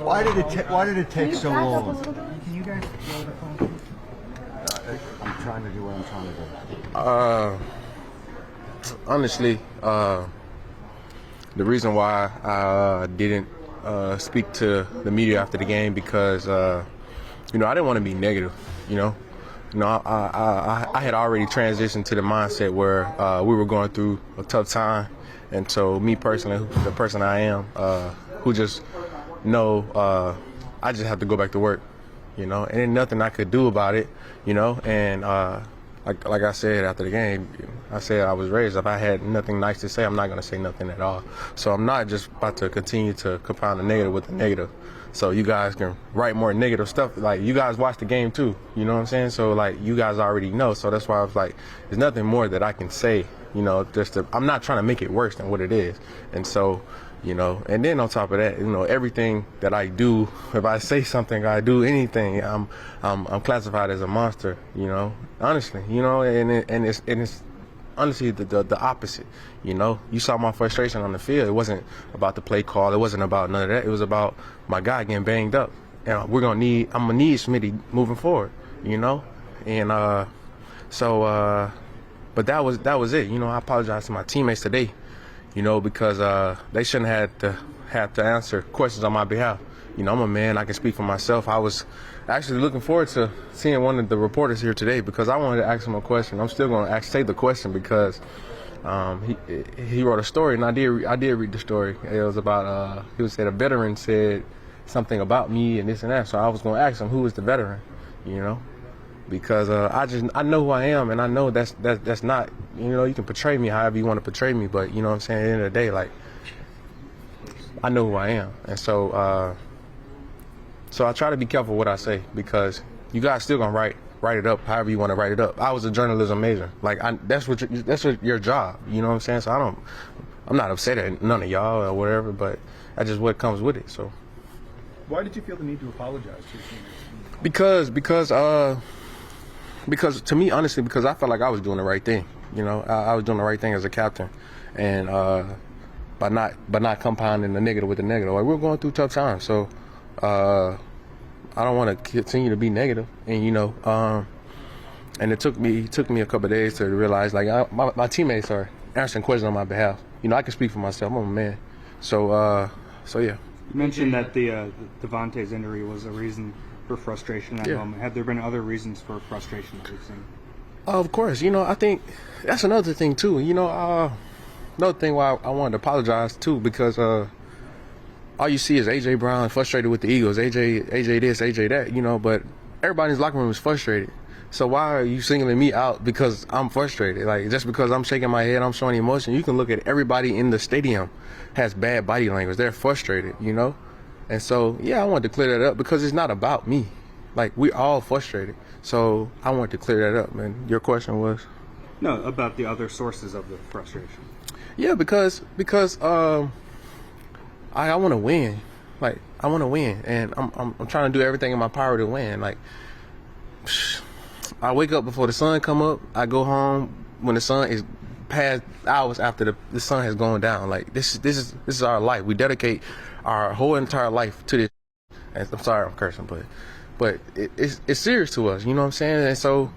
Why did it take so long? Can you guys lower the phone? I'm trying to do what I'm trying to do. Honestly, the reason why I didn't speak to the media after the game because I didn't want to be negative. I had already transitioned to the mindset where we were going through a tough time, and so me personally, the person I am, who just know I just have to go back to work, and ain't nothing I could do about it, and like I said after the game, I said I was raised, if I had nothing nice to say, I'm not going to say nothing at all. So I'm not just about to continue to compound the negative with the negative. So you guys can write more negative stuff. Like, you guys watch the game too, you know what I'm saying? So, like, you guys already know. So that's why I was like, there's nothing more that I can say, I'm not trying to make it worse than what it is. And so, and then on top of that, everything that I do, if I say something, I do anything, I'm classified as a monster, honestly, and it's honestly the opposite. You saw my frustration on the field. It wasn't about the play call. It wasn't about none of that. It was about my guy getting banged up, and I'm gonna need Smitty moving forward, and but that was it. I apologize to my teammates today, because they shouldn't have to answer questions on my behalf. I'm a man. I can speak for myself. I was actually looking forward to seeing one of the reporters here today because I wanted to ask him a question. I'm still going to say the question because he wrote a story, and I did read the story. It was about he said a veteran said something about me and this and that. So I was going to ask him, who is the veteran? Because I know who I am, and I know that's not, you can portray me however you want to portray me, but you know what I'm saying, at the end of the day, like, I know who I am. And so I try to be careful what I say because you guys still gonna write it up however you want to write it up. I was a journalism major, like that's what your job, you know what I'm saying? So I'm not upset at none of y'all or whatever, but that's just what comes with it. So why did you feel the need to apologize to your teammates? Because to me, honestly, because I felt like I was doing the right thing. I was doing the right thing as a captain, and by not compounding the negative with the negative. Like, we're going through tough times, so I don't want to continue to be negative. And and it took me a couple of days to realize, like, my teammates are answering questions on my behalf. I can speak for myself. I'm a man. So yeah. You mentioned that the Devontae's injury was a reason for frustration at that moment. Have there been other reasons for frustration that we've seen? Of course. I think that's another thing too. Another thing why I wanted to apologize too, because all you see is AJ Brown frustrated with the Eagles. AJ this, AJ that. But everybody in his locker room is frustrated. So why are you singling me out because I'm frustrated? Like, just because I'm shaking my head, I'm showing emotion. You can look at everybody in the stadium has bad body language. They're frustrated, And so, yeah, I wanted to clear that up because it's not about me. Like, we're all frustrated. So I wanted to clear that up, man. Your question was? No, about the other sources of the frustration. Yeah, because I want to win. Like, I want to win, and I'm trying to do everything in my power to win. Like, I wake up before the sun come up. I go home when the sun is past hours after the sun has gone down. Like, this is our life. We dedicate our whole entire life to this. And I'm sorry I'm cursing, but it's serious to us. You know what I'm saying? And so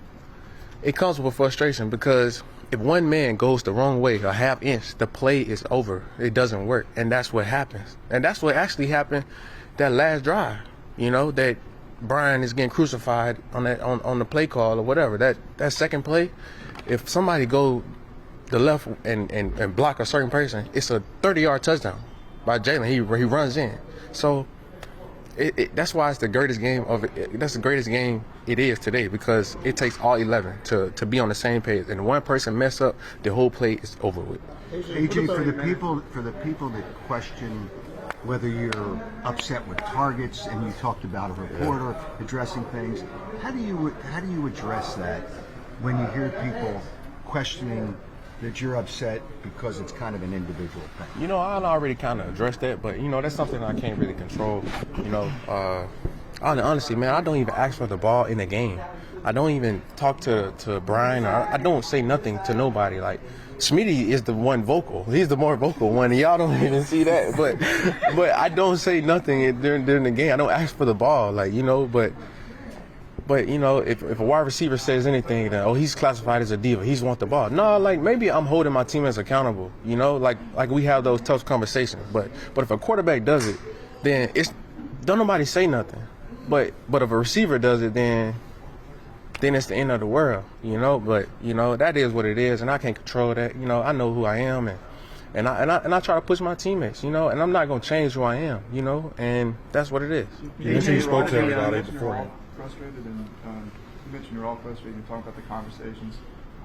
it comes with frustration because if one man goes the wrong way, a half inch, the play is over. It doesn't work, and that's what happens. And that's what actually happened that last drive. That Brian is getting crucified on the play call or whatever. That second play, if somebody go the left and block a certain person, it's a 30-yard touchdown by Jalen. He runs in. So that's why it's the greatest game that's the greatest game it is today, because it takes all 11 to be on the same page. And one person mess up, the whole play is over with. AJ, for the people that question whether you're upset with targets, and you talked about a reporter addressing things, how do you address that when you hear people questioning that you're upset because it's kind of an individual thing? I already kind of addressed that, but that's something I can't really control. Honestly, man, I don't even ask for the ball in the game. I don't even talk to Brian. I don't say nothing to nobody. Like, Smitty is the one vocal. He's the more vocal one. And y'all don't even see that. But I don't say nothing during the game. I don't ask for the ball. Like, you know, but you know, if a wide receiver says anything, then, oh, he's classified as a diva. He's want the ball. No, like, maybe I'm holding my teammates accountable. You know, like we have those tough conversations. But if a quarterback does it, then don't nobody say nothing. But if a receiver does it, then it's the end of the world, you know. But you know, that is what it is, and I can't control that. You know, I know who I am, and I try to push my teammates, you know, and I'm not gonna change who I am, you know, and that's what it is. You mentioned you spoke to him about it before. Frustrated, and you mentioned you're all frustrated. You talk about the conversations.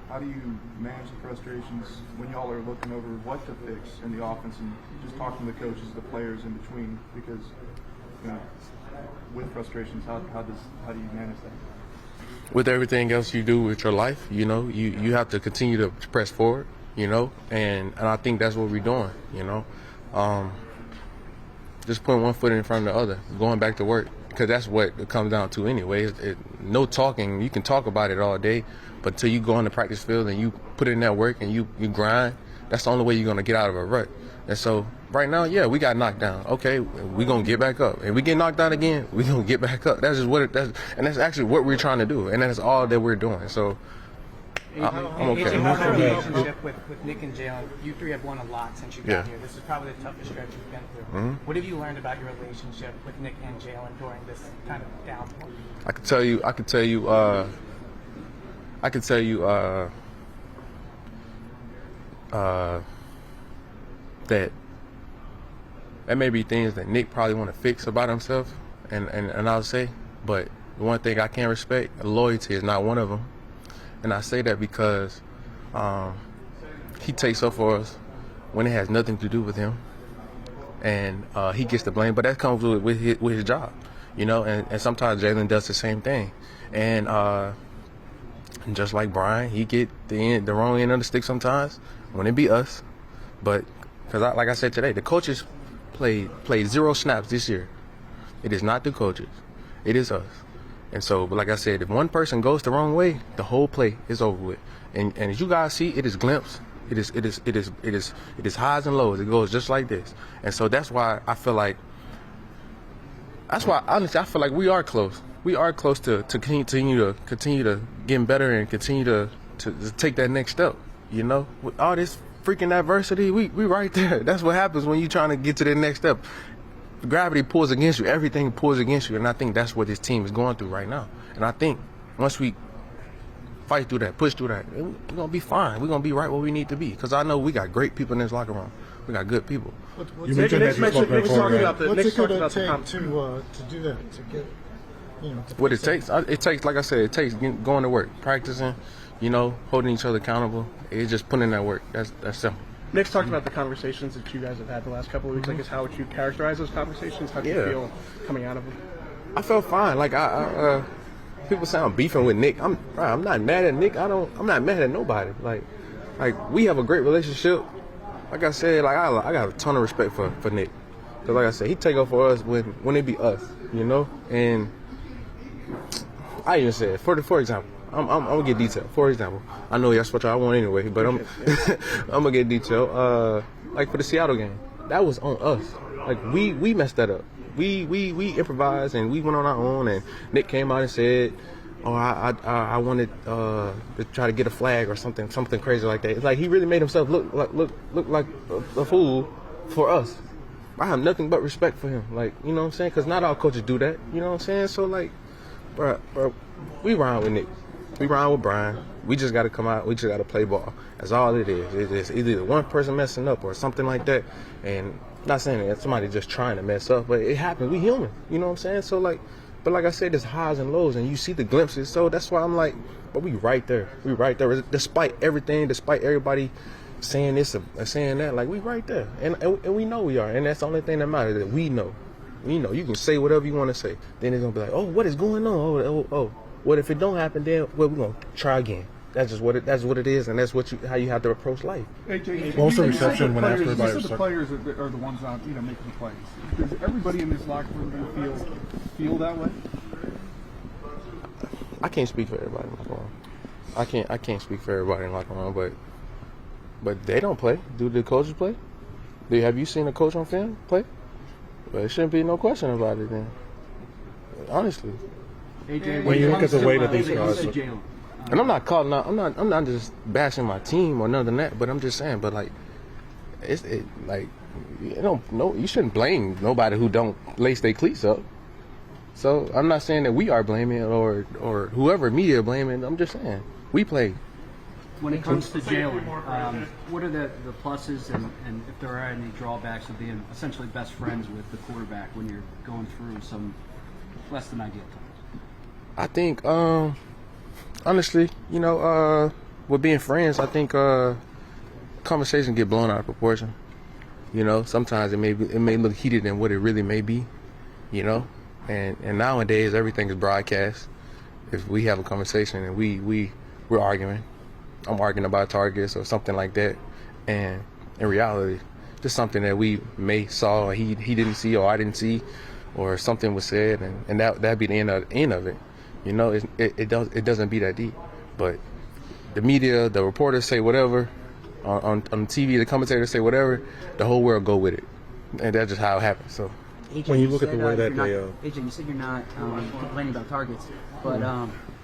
How do you manage the frustrations when y'all are looking over what to fix in the offense and just talking to the coaches, the players in between? Because you know, with frustrations, how do you manage that? With everything else you do with your life, you know, you have to continue to press forward, you know, and I think that's what we're doing, you know. Just putting one foot in front of the other, going back to work, because that's what it comes down to anyway. No talking. You can talk about it all day, but until you go on the practice field and you put in that work and you grind, that's the only way you're going to get out of a rut. And so right now, yeah, we got knocked down. Okay, we're going to get back up. If we get knocked down again, we're going to get back up. That's just and that's actually what we're trying to do. And that's all that we're doing. So I'm okay. How's the relationship with Nick and Jalen? You three have won a lot since you got here. This is probably the toughest stretch you've been through. Mm-hmm. What have you learned about your relationship with Nick and Jalen during this kind of downpour? I can tell you that may be things that Nick probably want to fix about himself, and I'll say, but the one thing I can't respect, loyalty is not one of them. And I say that because he takes up for us when it has nothing to do with him, and he gets the blame. But that comes with his job, you know. And sometimes Jalen does the same thing, and just like Brian, he get the wrong end of the stick sometimes when it be us. But because like I said today, the coaches played 0 snaps this year. It is not the coaches, it is us. And so, but like I said, if one person goes the wrong way, the whole play is over with. And as you guys see, it is glimpse. It is highs and lows. It goes just like this. And so that's why I feel like. Honestly, I feel like we are close. We are close to continue to getting better and continue to take that next step. You know, with all this freaking adversity, we right there. That's what happens when you're trying to get to the next step. Gravity pulls against you. Everything pulls against you, and I think that's what this team is going through right now. And I think once we fight through that, push through that, we're gonna be fine. We're gonna be right where we need to be. Because I know we got great people in this locker room. We got good people. You mentioned that you spoke about what's it going to take to do that? To get, you know, what it takes, like I said, it takes going to work, practicing, you know, holding each other accountable. It's just putting in that work. That's simple. Nick's talked about the conversations that you guys have had the last couple of weeks. I guess how would you characterize those conversations? How do you feel coming out of them? I felt fine. Like people say I'm beefing with Nick. I'm not mad at Nick. I'm not mad at nobody. Like we have a great relationship. Like I said, like I got a ton of respect for Nick. Cause like I said, he take up for us when it be us, you know. And I even said, for example, I'm gonna get detailed. For example, I know that's what I want anyway, but I'm gonna get detailed. Like for the Seattle game, that was on us. Like we messed that up. We improvised and we went on our own. And Nick came out and said, "Oh, I wanted to try to get a flag or something crazy like that." It's like he really made himself look like a fool for us. I have nothing but respect for him. Like, you know what I'm saying? Because not all coaches do that. You know what I'm saying? So like, bro, we ride with Nick. We ride with Brian. We just got to come out. We just got to play ball. That's all it is. It's either one person messing up or something like that. And not saying that somebody just trying to mess up, but it happens. We human. You know what I'm saying? So like, but like I said, there's highs and lows, and you see the glimpses. So that's why I'm like, but we right there. We right there. Despite everything, despite everybody saying this or saying that, like we right there. And we know we are. And that's the only thing that matters, that we know. You know, you can say whatever you want to say. Then it's going to be like, oh, what is going on? Oh. What if it don't happen? Then we're gonna try again. That's just what it is, and that's how you have to approach life. AJ, also reception when asked about the players are the ones out, making the plays. Does everybody in this locker room feel that way? I can't speak for everybody in the locker room. I can't speak for everybody in the locker room, but they don't play. Do the coaches play? Have you seen a coach on film play? Well, there shouldn't be no question about it then. Honestly. When you look at the way that these guys are, And I'm not calling out. I'm not just bashing my team or none of that. But I'm just saying. But like, you shouldn't blame nobody who don't lace their cleats up. So I'm not saying that we are blaming or whoever media blaming. I'm just saying we play. When it comes to Jalen, what are the pluses and if there are any drawbacks of being essentially best friends with the quarterback when you're going through some less than ideal times? I think, honestly, with being friends, I think conversations get blown out of proportion. Sometimes it may look heated than what it really may be. And nowadays everything is broadcast. If we have a conversation and we're arguing, I'm arguing about targets or something like that, and in reality, just something that we may saw or he didn't see or I didn't see, or something was said, and that'd be the end of it. It doesn't be that deep. But the media, the reporters say whatever, on TV, the commentators say whatever, the whole world go with it, and that's just how it happens. So. AJ, when you look at the way that AJ, you said you're not complaining about targets, but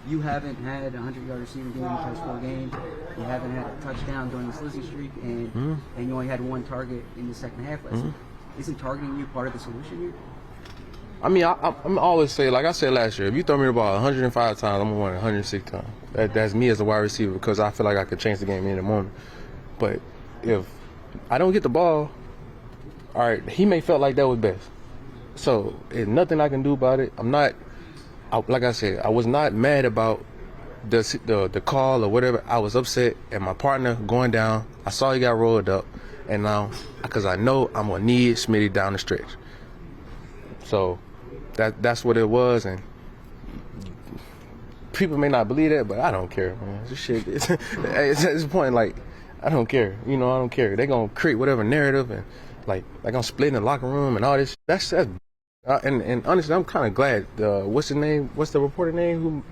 you haven't had a 100-yard receiving game in the past 4 games. You haven't had a touchdown during this losing streak, and you only had 1 target in the second half last week. Isn't targeting you part of the solution here? I mean, I'm always say, like I said last year, if you throw me the ball 105 times, I'm gonna win 106 times. That's me as a wide receiver because I feel like I could change the game in the moment. But if I don't get the ball, all right, he may felt like that was best. So there's nothing I can do about it. Like I said, I was not mad about the call or whatever. I was upset at my partner going down. I saw he got rolled up, and now because I know I'm gonna need Smitty down the stretch. So that's what it was, and people may not believe that, but I don't care, man. This shit, it's at this point, like, I don't care. I don't care. They're gonna create whatever narrative and like I'm splitting the locker room and all this. That's and honestly, I'm kind of glad. What's his name? What's the reporter name?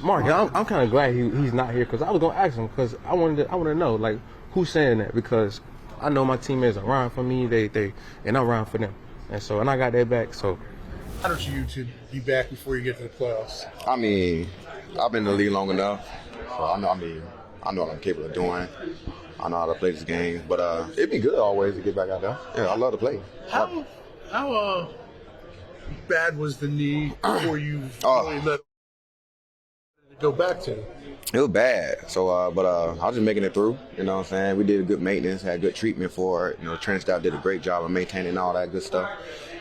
Mark. I'm kind of glad he's not here because I was gonna ask him because I wanted to know like who's saying that because I know my teammates are around for me. They and I'm around for them, and I got that back. So. How does you to be back before you get to the playoffs? I mean, I've been in the league long enough, so I know what I'm capable of doing. I know how to play this game, but it'd be good always to get back out there. Yeah, I love to play. How bad was the knee before you really let it go back to? It was bad. So, but I was just making it through. You know what I'm saying? We did good maintenance, had good treatment for it. Training staff did a great job of maintaining all that good stuff.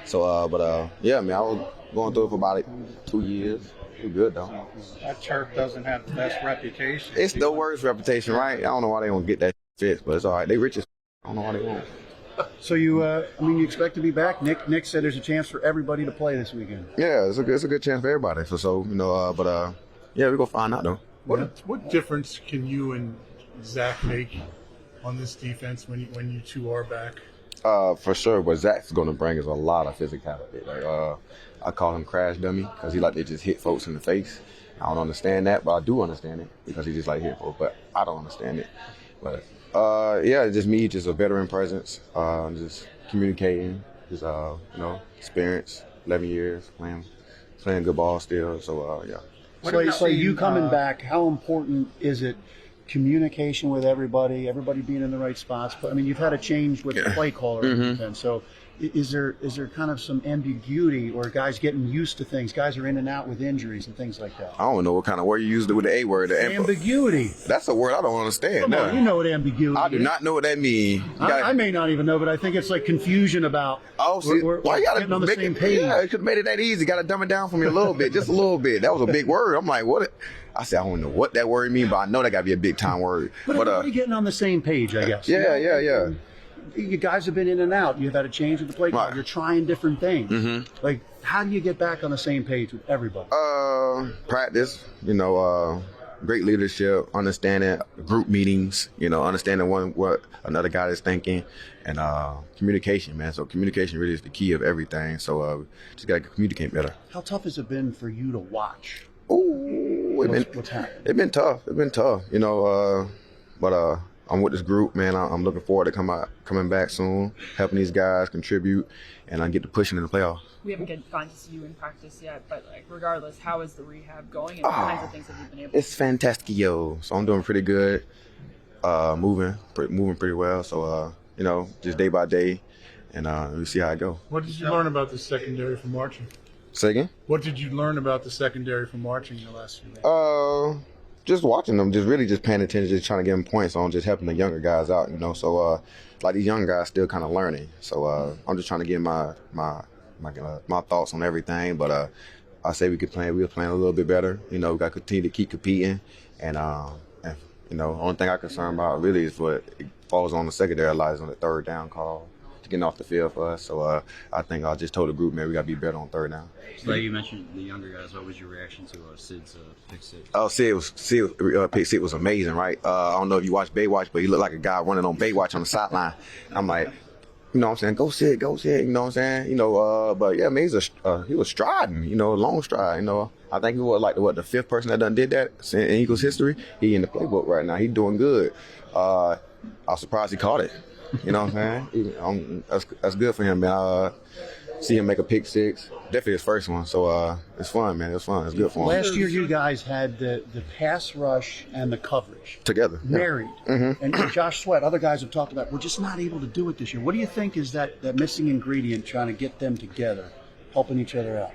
So, yeah, man, I was going through it for about 2 years. It was good, though. That turf doesn't have the best reputation. It's the worst reputation, right? I don't know why they don't get that fixed, but it's all right. They rich as I don't know why they won't. So you expect to be back? Nick said there's a chance for everybody to play this weekend. Yeah, it's a good chance for everybody. Yeah, we're gonna find out though. What difference can you and Zach make on this defense when you two are back? For sure, what Zach's gonna bring is a lot of physicality. Like I call him crash dummy because he like to just hit folks in the face. I don't understand that, but I do understand it because he just like hit folks. But I don't understand it. But yeah, just me, just a veteran presence, just communicating, just experience, 11 years playing good ball still. So yeah. So you coming back, how important is it? Communication with everybody being in the right spots. But I mean, you've had a change with the play caller in defense. So is there kind of some ambiguity or guys getting used to things? Guys are in and out with injuries and things like that. I don't know what kind of word you used with the A word. Ambiguity. That's a word I don't understand. Come on, you know what ambiguity I do not know what that means. I may not even know, but I think it's like confusion about we're getting on the same page. Yeah, it could have made it that easy. Got to dumb it down for me a little bit, just a little bit. That was a big word. I'm like, what? I said, I don't know what that word means, but I know that got to be a big time word. But everybody getting on the same page, I guess. Yeah. You guys have been in and out. You've had a change with the play call. Right. You're trying different things. Like, how do you get back on the same page with everybody? Practice, great leadership, understanding group meetings, understanding what another guy is thinking, and communication, man. So communication really is the key of everything. So just got to communicate better. How tough has it been for you to watch Ooh, What's happened? It's been tough. It's been tough, you know. But I'm with this group, man. I'm looking forward to coming back soon, helping these guys contribute, and I get to pushing in the playoffs. We haven't gotten to see you in practice yet, but like regardless, how is the rehab going, and what kinds of things have you been able to do? It's fantastic, yo. So I'm doing pretty good, moving pretty well. So you know, just day by day, and we see how it go. What did you learn about the secondary from marching? Say again? What did you learn about the secondary from marching in the last few games? Just watching them, just really just paying attention, just trying to get them points on, just helping the younger guys out, you know. So like these young guys still kind of learning. So I'm just trying to get my thoughts on everything. But I say we're playing a little bit better. You know, we got to continue to keep competing, and you know, the only thing I'm concerned about really is what falls on the secondary lies on the third down call to getting off the field for us. So I think I just told the group, man, we got to be better on third down. Like you mentioned the younger guys, what was your reaction to Sid's pick six? Oh, Sid pick six was amazing, right? I don't know if you watched Baywatch, but he looked like a guy running on Baywatch on the sideline. I'm like, you know what I'm saying? Go Sid, you know what I'm saying? You know, but yeah, I mean, he was striding, you know, a long stride, you know. I think he was like the fifth person that done did that in Eagles history. He in the playbook right now. He's doing good. I was surprised he caught it. You know what I'm saying? That's good for him, man. See him make a pick six. Definitely his first one. So it's fun, man. It's fun. It's good for him. Last year, you guys had the pass rush and the coverage together, married. Mm-hmm. And Josh Sweat, other guys have talked about, we're just not able to do it this year. What do you think is that missing ingredient trying to get them together, helping each other out?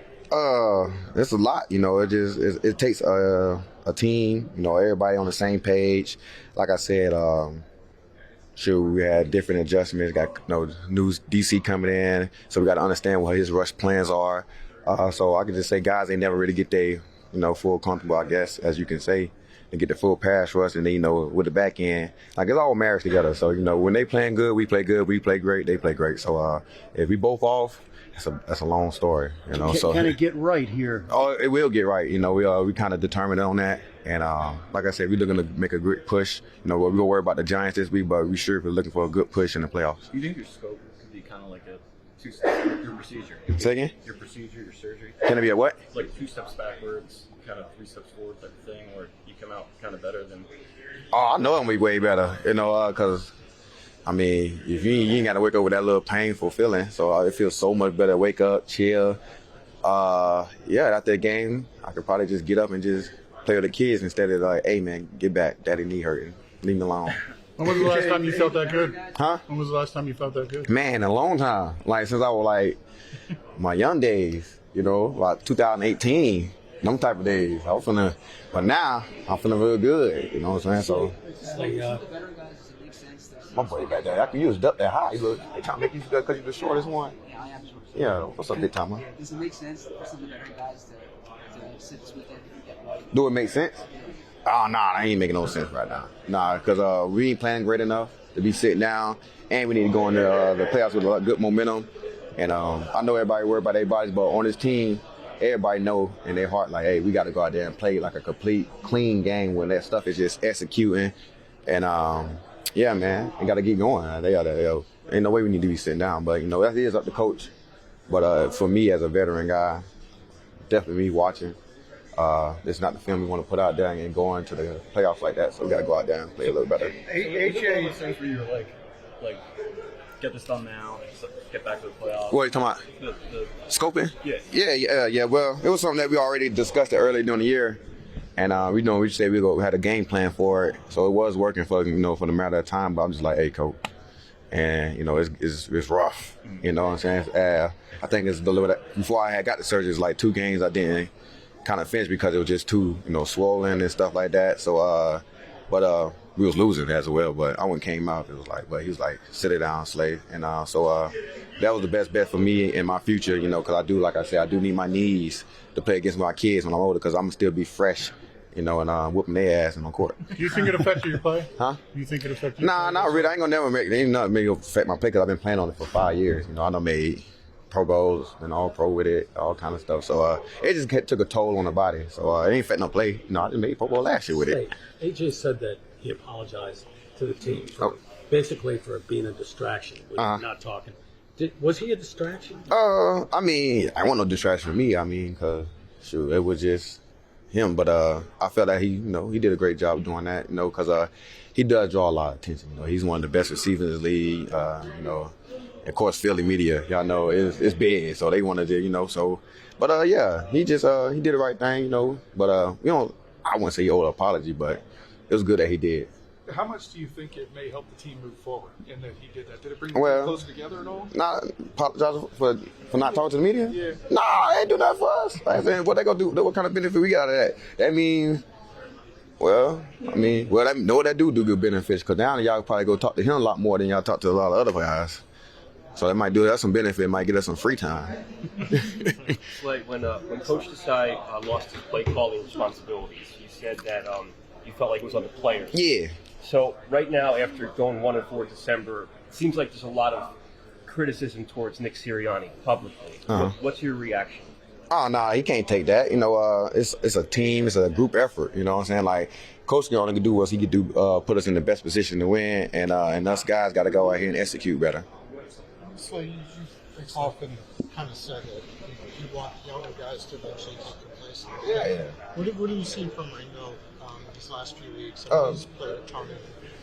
It's a lot, you know. It takes a team, you know, everybody on the same page. Like I said, sure, we had different adjustments. Got new DC coming in, so we got to understand what his rush plans are. So I could just say, guys, they never really get their full comfortable, I guess, as you can say, and get the full pass rush, and then with the back end, like it's all marriage together. So when they playing good, we play good. We play great, they play great. So if we both off, that's a long story, you know. So can it get right here? Oh, it will get right. You know, we kind of determined on that, and like I said, we're looking to make a good push. You know, we're gonna worry about the Giants this week, but we sure we're looking for a good push in the playoffs. You think your scope could be kind of like a two-step, your procedure? Say again? Your procedure, your surgery. Can it be a what? Like 2 steps backwards, kind of 3 steps forward type of thing, where you come out kind of better than. Oh, I know I'm gonna be way better. You know, because. I mean, if you ain't got to wake up with that little painful feeling, so it feels so much better to wake up, chill. Yeah, after the game, I could probably just get up and just play with the kids instead of like, hey, man, get back. Daddy knee hurting. Leave me alone. When was the last time you felt that good? Huh? When was the last time you felt that good? Man, a long time. Like, since I was like, my young days, you know, like 2018, them type of days. I was feeling, but now, I'm feeling real good. You know what I'm saying? So. My boy back there, I can use duck that high. Look, they trying to make you because you're the shortest one. Yeah, what's up, big timer? Does it make sense for some of the better guys to sit this weekend? Do it make sense? Oh, nah, that ain't making no sense right now. Nah, because we ain't playing great enough to be sitting down, and we need to go into the playoffs with a lot of good momentum. And I know everybody worried about their bodies, but on this team, everybody know in their heart, like, hey, we got to go out there and play like a complete, clean game where that stuff is just executing. And yeah, man, we got to get going. Ain't no way we need to be sitting down. But, that is up to coach. But for me as a veteran guy, definitely me watching, it's not the film we want to put out there and go into the playoffs like that. So we got to go out there and play a little better. HA sense where you're like, get this done now, get back to the playoffs. What are you talking about? The scoping? Yeah. Yeah. Well, it was something that we already discussed earlier during the year. And we said we had a game plan for it, so it was working for for the matter of time. But I'm just like, hey, coach, and it's rough. You know what I'm saying? I think it's delivered. Before I had got the surgery, it's like 2 games I didn't kind of finish because it was just too swollen and stuff like that. So, but we was losing as well. But I when came out, it was like, but he was like, sit it down, Slay, and so that was the best bet for me in my future. Because I do, like I said, I do need my knees to play against my kids when I'm older, because I'm gonna still be fresh. And whooping their ass in the court. Do you think it affected your play? Huh? Do you think it affected your play? Nah, not really. I ain't gonna never make it affect my play because I've been playing on it for 5 years. I done made Pro Bowls and all pro with it, all kind of stuff. So it just took a toll on the body. So it ain't affect no play. I just made Pro Bowl last year with it. AJ said that he apologized to the team for basically for being a distraction, not talking. Was he a distraction? I mean, I want no distraction for me. I mean, because it was just. him, but I felt that he did a great job doing that, because he does draw a lot of attention. He's one of the best receivers in the league. Of course, Philly media, y'all know, it's big, so they wanted to, so. But yeah, he did the right thing, But I wouldn't say he owed an apology, but it was good that he did. How much do you think it may help the team move forward in that he did that? Did it bring the team closer together at all? Nah, apologize for not talking to the media? Yeah. Nah, they ain't do that for us. Like I said, what they gonna do? What kind of benefit we got out of that? That means, know that do good benefits, because now y'all probably go talk to him a lot more than y'all talk to a lot of other guys. So that might do us some benefit. It might get us some free time. Like when Coach Desai lost his play calling responsibilities, you said that you felt like it was on the players. Yeah. So right now, after going 1-4 in December, it seems like there's a lot of criticism towards Nick Sirianni publicly. What's your reaction? Oh, no, he can't take that. It's a team, it's a group effort. You know what I'm saying? Like, Coach can only do what he could do, put us in the best position to win, and us guys got to go out here and execute better. So you often kind of said that you want younger guys to eventually get complacent. Yeah. What have you seen from Ringo these last few weeks? He's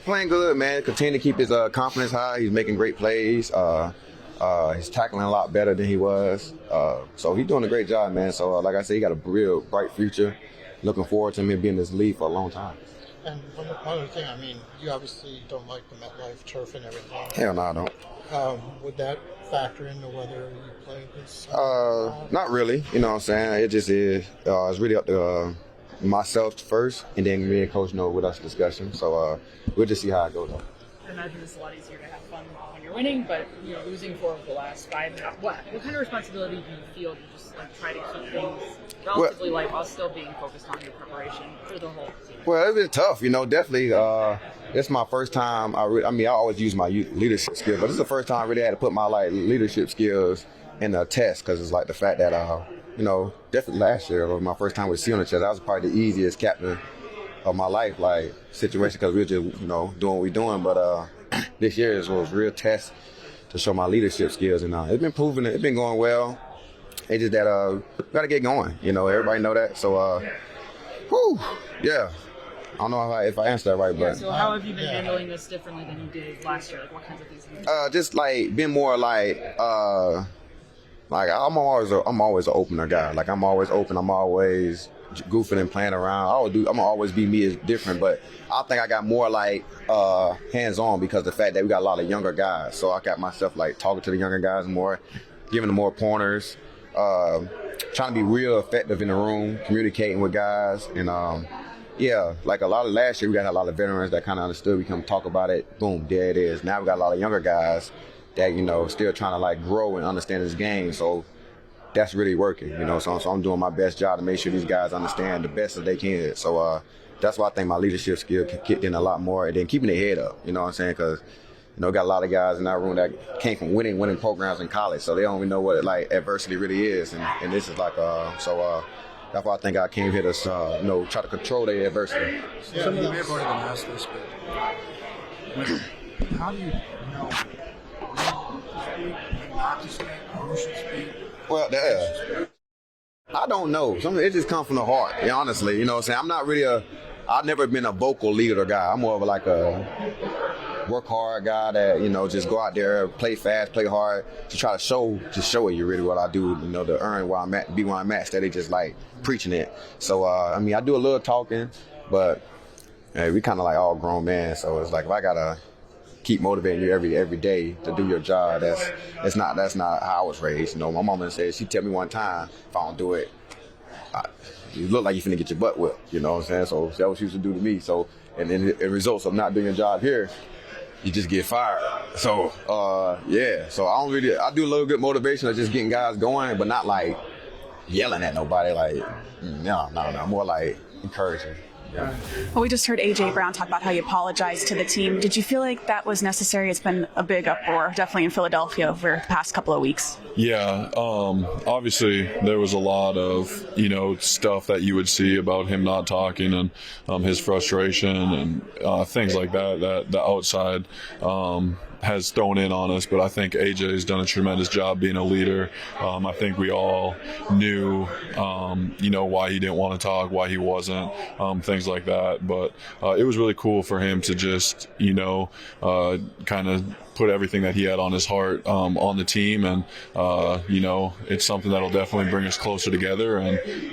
Playing good, man. Continue to keep his confidence high. He's making great plays. He's tackling a lot better than he was. So he's doing a great job, man. So like I said, he got a real bright future. Looking forward to him being in this league for a long time. And one other thing, you obviously don't like the MetLife turf and everything. Hell no, I don't. Would that factor into whether you play this? Not really. You know what I'm saying? It just is. It's really up to myself first, and then me and Coach know with us discussion. So we'll just see how it goes. I imagine it's a lot easier to have fun when you're winning, but losing 4 of the last 5. What kind of responsibility do you feel to just try to keep things relatively light while still being focused on your preparation for the whole season? Well, it's been tough, definitely. It's my first time. I always use my leadership skills, but this is the first time I really had to put my leadership skills in a test, because it's like the fact that definitely last year was my first time with C on the chest. That was probably the easiest captain of my life, situation, because we were just doing what we're doing. But this year was a real test to show my leadership skills, and it's been proven. It's been going well. It's just that we got to get going. Everybody know that. So, yeah. I don't know if I answered that right, but. So how have you been handling this differently than you did last year? What kinds of things have you done? Just been more I'm always an opener guy. I'm always open. I'm always goofing and playing around. I'm always be me is different, but I think I got more hands-on because of the fact that we got a lot of younger guys. So I got myself talking to the younger guys more, giving them more pointers, trying to be real effective in the room, communicating with guys, and a lot of last year we got a lot of veterans that kind of understood. We come talk about it, boom, there it is. Now we got a lot of younger guys that still trying to grow and understand this game. So that's really working, So I'm doing my best job to make sure these guys understand the best that they can. So that's why I think my leadership skill kicked in a lot more, and then keeping their head up. You know what I'm saying? Because got a lot of guys in that room that came from winning programs in college, so they don't even know what adversity really is, and this is that's why I think I came here to try to control their adversity. Yeah, you may have already been asked this, but how do you know not to speak, who should speak? Well, I don't know. It just comes from the heart, honestly. You know what I'm saying? I'm not really I've never been a vocal leader guy. I'm more of a work hard guy that, just go out there, play fast, play hard, to try to show you really what I do, to earn where I'm at, be where I'm at, instead of just preaching it. So, I do a little talking, but we kind of all grown men. So it's if I got to keep motivating you every day to do your job, that's not how I was raised. My mama said, she tell me one time, if I don't do it, you look like you finna get your butt whipped, you know what I'm saying? So that's what she used to do to me. So, and then it results of not doing your job here, you just get fired. So, so I do a little good motivation of just getting guys going, but not yelling at nobody, no, more encouraging. Yeah. Well, we just heard A.J. Brown talk about how you apologized to the team. Did you feel like that was necessary? It's been a big uproar, definitely in Philadelphia, over the past couple of weeks. Yeah, obviously there was a lot of, stuff that you would see about him not talking and his frustration and things like that the outside has thrown in on us, but I think AJ has done a tremendous job being a leader. I think we all knew, why he didn't want to talk, why he wasn't, things like that. But it was really cool for him to just, kind of put everything that he had on his heart on the team, and it's something that'll definitely bring us closer together, and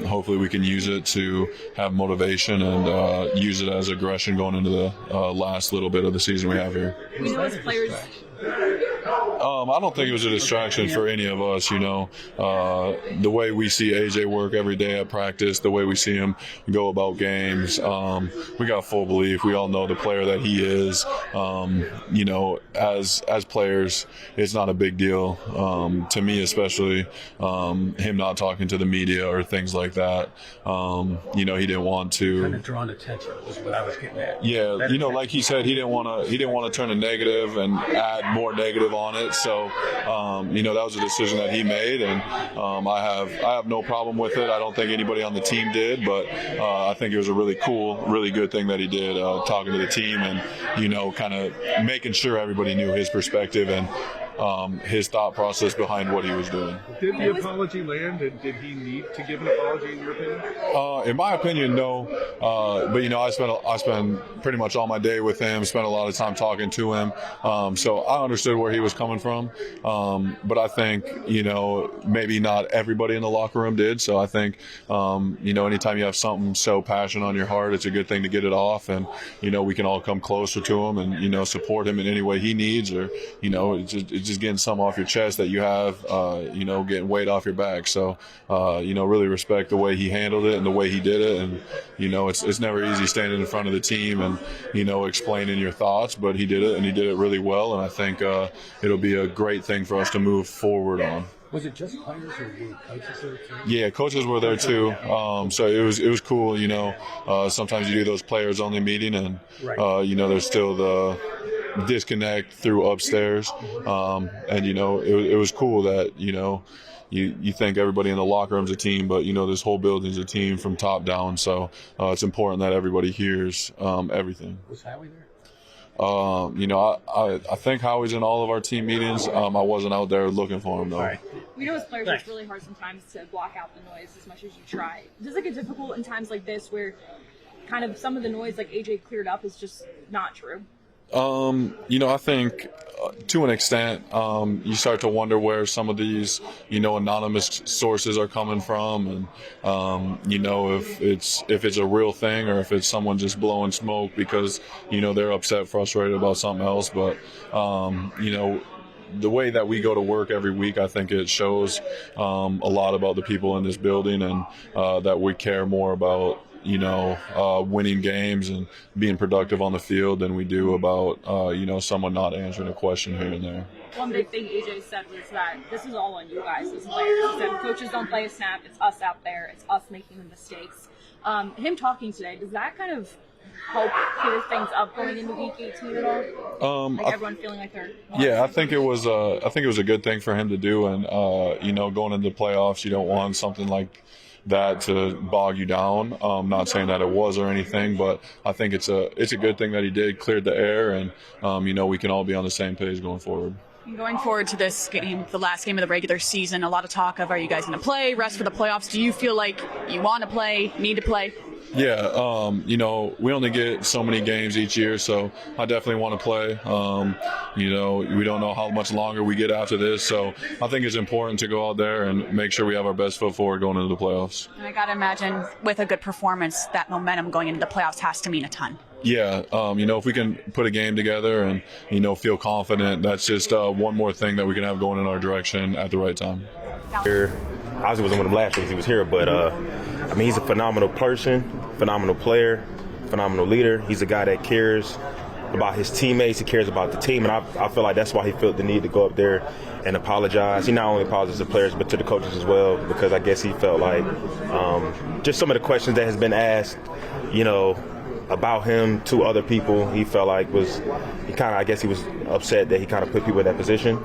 hopefully we can use it to have motivation and use it as aggression going into the last little bit of the season we have here. We know as players. I don't think it was a distraction for any of us, the way we see AJ work every day at practice, the way we see him go about games. We got full belief. We all know the player that he is. As players, it's not a big deal. To me, especially, him not talking to the media or things like that. He didn't want to. Kind of drawing attention was what I was getting at. Yeah, like he said, he didn't want to turn a negative and add more negative on it. So, that was a decision that he made, and I have no problem with it. I don't think anybody on the team did, but I think it was a really cool, really good thing that he did, talking to the team and, kind of making sure everybody knew his perspective and his thought process behind what he was doing. Did the apology land, and did he need to give an apology in your opinion? In my opinion, no. But I spent pretty much all my day with him. Spent a lot of time talking to him. So I understood where he was coming from. But I think maybe not everybody in the locker room did. So I think anytime you have something so passionate on your heart, it's a good thing to get it off, and we can all come closer to him and support him in any way he needs, or it's just getting some off your chest that you have, getting weight off your back. So, really respect the way he handled it and the way he did it. And, it's never easy standing in front of the team and, explaining your thoughts, but he did it, and he did it really well. And I think it'll be a great thing for us to move forward on. Was it just players, or were coaches there too? Yeah, coaches were there too. So it was cool. Sometimes you do those players only meeting, and there's still the disconnect through upstairs, and it was cool that you think everybody in the locker room's a team, but this whole building's a team from top down. So it's important that everybody hears everything. Was Howie there? I think Howie's in all of our team meetings. I wasn't out there looking for him though. Right. We know as players it's really hard sometimes to block out the noise as much as you try. Does it get difficult in times like this where kind of some of the noise like AJ cleared up is just not true? I think to an extent, you start to wonder where some of these, anonymous sources are coming from, and if it's a real thing or if it's someone just blowing smoke because they're upset, frustrated about something else. But the way that we go to work every week, I think it shows a lot about the people in this building, and that we care more about winning games and being productive on the field than we do about, someone not answering a question here and there. One big thing AJ said was that this is all on you guys as players. He said coaches don't play a snap. It's us out there. It's us making the mistakes. Him talking today, does that kind of help clear things up going into week 18 at all? Everyone feeling like they're... Yeah, I think it was a good thing for him to do. And, going into the playoffs, you don't want something like that to bog you down. Not saying that it was or anything, but I think it's a good thing that he did, cleared the air, and we can all be on the same page going forward. Going forward to this game, the last game of the regular season, a lot of talk of, are you guys going to play, rest for the playoffs? Do you feel like you want to play, need to play? Yeah, we only get so many games each year, so I definitely want to play. We don't know how much longer we get after this, so I think it's important to go out there and make sure we have our best foot forward going into the playoffs. And I got to imagine with a good performance, that momentum going into the playoffs has to mean a ton. Yeah, if we can put a game together and, feel confident, that's just one more thing that we can have going in our direction at the right time. Here, obviously wasn't one of the last weeks he was here, but he's a phenomenal person, phenomenal player, phenomenal leader. He's a guy that cares about his teammates, he cares about the team, and I feel like that's why he felt the need to go up there and apologize. He not only apologized to the players, but to the coaches as well, because I guess he felt like just some of the questions that has been asked, about him to other people, he felt like he was upset that he kind of put people in that position.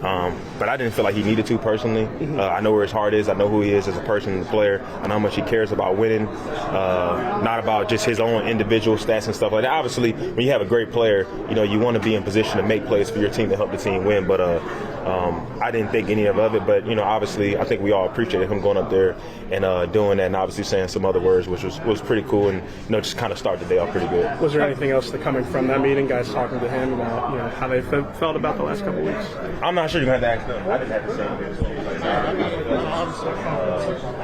But I didn't feel like he needed to personally. I know where his heart is. I know who he is as a person and a player. I know how much he cares about winning, not about just his own individual stats and stuff like that. Obviously, when you have a great player, you want to be in position to make plays for your team to help the team win. But I didn't think any of it. But, obviously, I think we all appreciated him going up there and doing that and obviously saying some other words, which was pretty cool and, just kind of start the day off pretty good. Was there anything else coming from that meeting, guys talking to him about, how they felt about the last couple of weeks? I'm not sure you're going to have to ask them. I didn't have to say anything.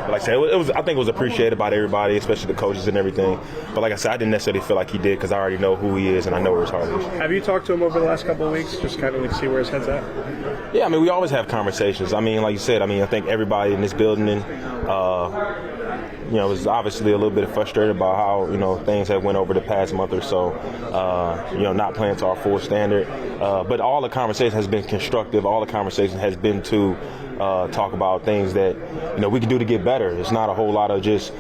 But like I said, I think it was appreciated by everybody, especially the coaches and everything. But like I said, I didn't necessarily feel like he did because I already know who he is and I know where his heart is. Have you talked to him over the last couple of weeks, just kind of see where his head's at? Yeah, we always have conversations. Like you said, I think everybody in this building, was obviously a little bit frustrated about how, things have went over the past month or so, not playing to our full standard. But all the conversation has been constructive. All the conversation has been to talk about things that, we can do to get better. It's not a whole lot of just,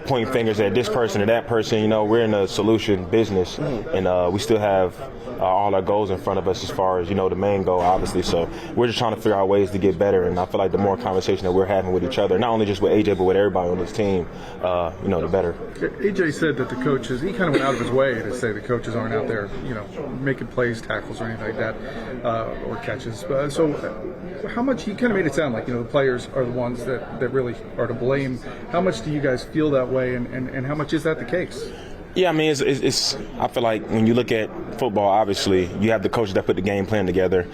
pointing fingers at this person or that person. We're in a solution business, and we still have all our goals in front of us as far as, the main goal, obviously. So we're just trying to figure out ways to get better, and I feel like the more conversation that we're having with each other, not only just with AJ, but with everybody on this team, the better. AJ said that the coaches, he kind of went out of his way to say the coaches aren't out there, making plays, tackles, or anything like that, or catches. So how much, he kind of made it sound like, the players are the ones that really are to blame. How much do you guys feel that way, and how much is that the case? Yeah, it's I feel like when you look at football, obviously, you have the coaches that put the game plan together.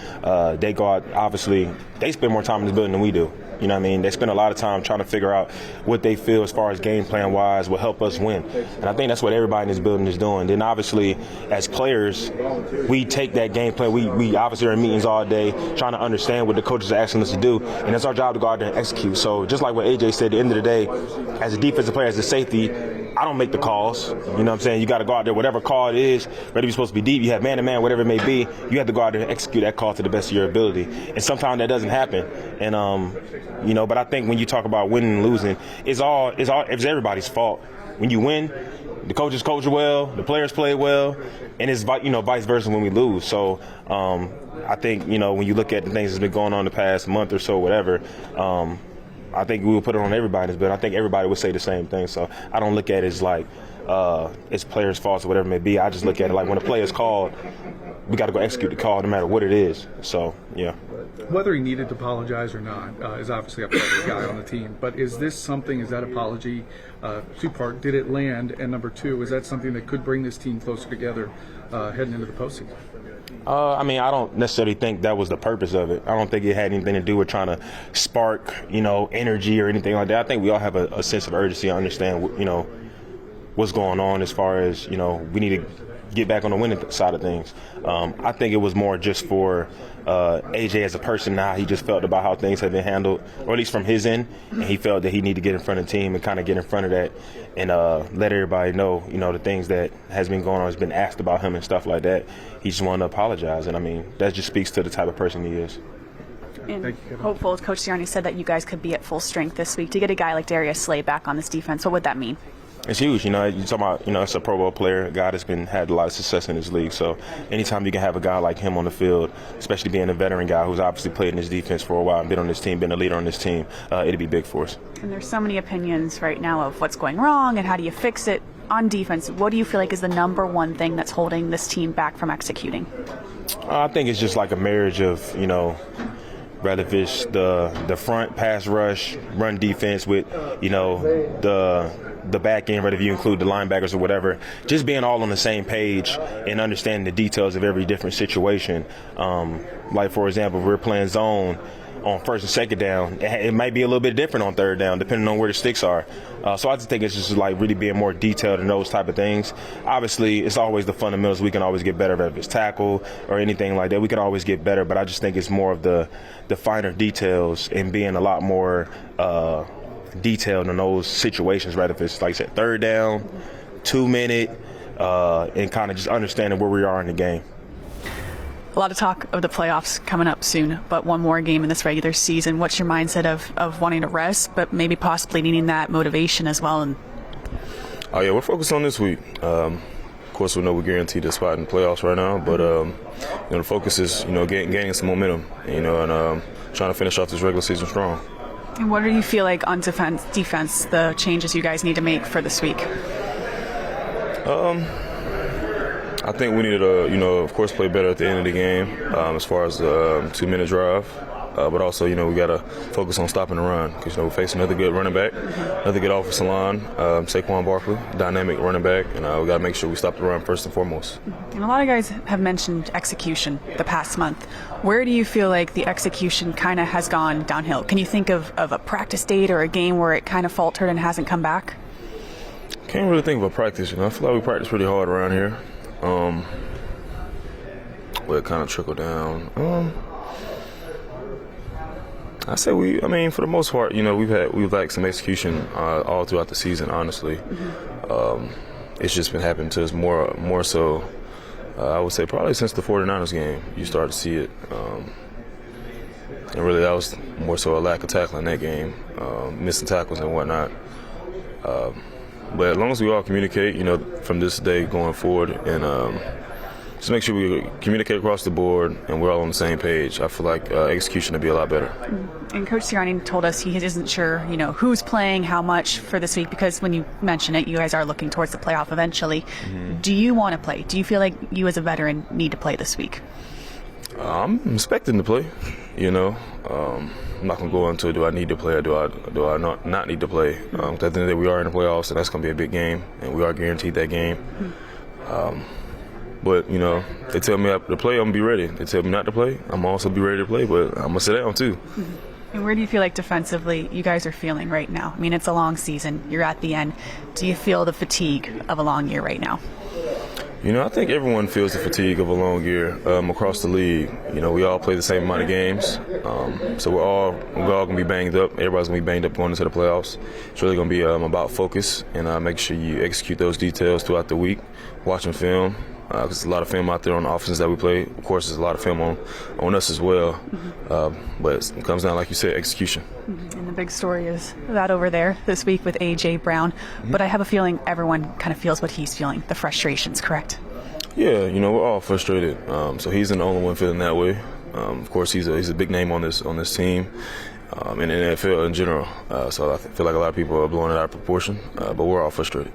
They go out, obviously, they spend more time in this building than we do. They spend a lot of time trying to figure out what they feel as far as game plan wise will help us win. And I think that's what everybody in this building is doing. Then obviously, as players, we take that game plan. We obviously are in meetings all day trying to understand what the coaches are asking us to do. And it's our job to go out there and execute. So just like what AJ said, at the end of the day, as a defensive player, as a safety, I don't make the calls. You know what I'm saying? You got to go out there, whatever call it is, whether you're supposed to be deep, you have man-to-man, whatever it may be, you have to go out there and execute that call to the best of your ability. And sometimes that doesn't happen. And, but I think when you talk about winning and losing, it's everybody's fault. When you win, the coaches coach well, the players play well, and it's, vice versa when we lose. So I think, when you look at the things that's been going on the past month or so, whatever, I think we would put it on everybody, but I think everybody would say the same thing. So I don't look at it as like it's players' faults or whatever it may be. I just look at it like when a play is called, we got to go execute the call no matter what it is. So, yeah. Whether he needed to apologize or not is obviously up to the guy on the team. But is that apology, two-part, did it land? And number two, is that something that could bring this team closer together heading into the postseason? I don't necessarily think that was the purpose of it. I don't think it had anything to do with trying to spark, energy or anything like that. I think we all have a sense of urgency and understand, what's going on as far as, we need to get back on the winning side of things. I think it was more just for AJ as a person now. He just felt about how things have been handled, or at least from his end, and he felt that he needed to get in front of the team and kind of get in front of that and let everybody know, the things that has been going on, has been asked about him and stuff like that. He just wanted to apologize, and that just speaks to the type of person he is. And hopeful, as Coach Sirianni said, that you guys could be at full strength this week. To get a guy like Darius Slay back on this defense, what would that mean? It's huge. You talk about, it's a Pro Bowl player, a guy that's had a lot of success in this league. So anytime you can have a guy like him on the field, especially being a veteran guy who's obviously played in this defense for a while and been on this team, been a leader on this team, it'd be big for us. And there's so many opinions right now of what's going wrong and how do you fix it. On defense, what do you feel like is the number one thing that's holding this team back from executing? I think it's just like a marriage of, rather if it's the front pass rush, run defense with, the back end, whether you include the linebackers or whatever, just being all on the same page and understanding the details of every different situation. Like, for example, if we're playing zone on first and second down, it might be a little bit different on third down, depending on where the sticks are. So I just think it's just like really being more detailed in those type of things. Obviously, it's always the fundamentals. We can always get better, whether it's tackle or anything like that. We can always get better, but I just think it's more of the finer details and being a lot more detailed in those situations, rather if it's, like I said, third down, 2 minute, and kind of just understanding where we are in the game. A lot of talk of the playoffs coming up soon, but one more game in this regular season. What's your mindset of wanting to rest, but maybe possibly needing that motivation as well? Oh, yeah, we're focused on this week. course, we know we're guaranteed a spot in the playoffs right now, but the focus is gaining some momentum, and trying to finish off this regular season strong. And what do you feel like on defense, the changes you guys need to make for this week? I think we need to, of course, play better at the end of the game as far as the 2-minute drive. But also, we got to focus on stopping the run because, we're facing another good running back, another good offensive line, Saquon Barkley, dynamic running back, and we got to make sure we stop the run first and foremost. And a lot of guys have mentioned execution the past month. Where do you feel like the execution kind of has gone downhill? Can you think of a practice date or a game where it kind of faltered and hasn't come back? Can't really think of a practice. I feel like we practice pretty hard around here. Where it kind of trickled down. I say for the most part, we've had some execution all throughout the season. Honestly, it's just been happening to us more so. I would say probably since the 49ers game, you start to see it, and really that was more so a lack of tackling that game, missing tackles and whatnot. But as long as we all communicate, from this day going forward, and just make sure we communicate across the board and we're all on the same page, I feel like execution will be a lot better. And Coach Sirianni told us he isn't sure, who's playing how much for this week, because when you mention it, you guys are looking towards the playoff eventually. Mm-hmm. Do you want to play? Do you feel like you as a veteran need to play this week? I'm expecting to play. I'm not going to go into do I need to play or do I not need to play. At the end of the day, we are in the playoffs, and that's going to be a big game, and we are guaranteed that game. But, they tell me to play, I'm going to be ready. They tell me not to play, I'm also be ready to play, but I'm going to sit down too. And where do you feel like defensively you guys are feeling right now? It's a long season. You're at the end. Do you feel the fatigue of a long year right now? I think everyone feels the fatigue of a long year across the league. We all play the same amount of games, so we're all going to be banged up. Everybody's going to be banged up going into the playoffs. It's really going to be about focus and make sure you execute those details throughout the week, watching film. Because there's a lot of film out there on the offenses that we play. Of course, there's a lot of film on us as well. But it comes down, like you said, execution. And the big story is that over there this week with A.J. Brown. But I have a feeling everyone kind of feels what he's feeling, the frustrations, correct? Yeah, we're all frustrated. So he's the only one feeling that way. Of course, he's a big name on this team. And in the NFL in general. So I feel like a lot of people are blowing it out of proportion. But we're all frustrated.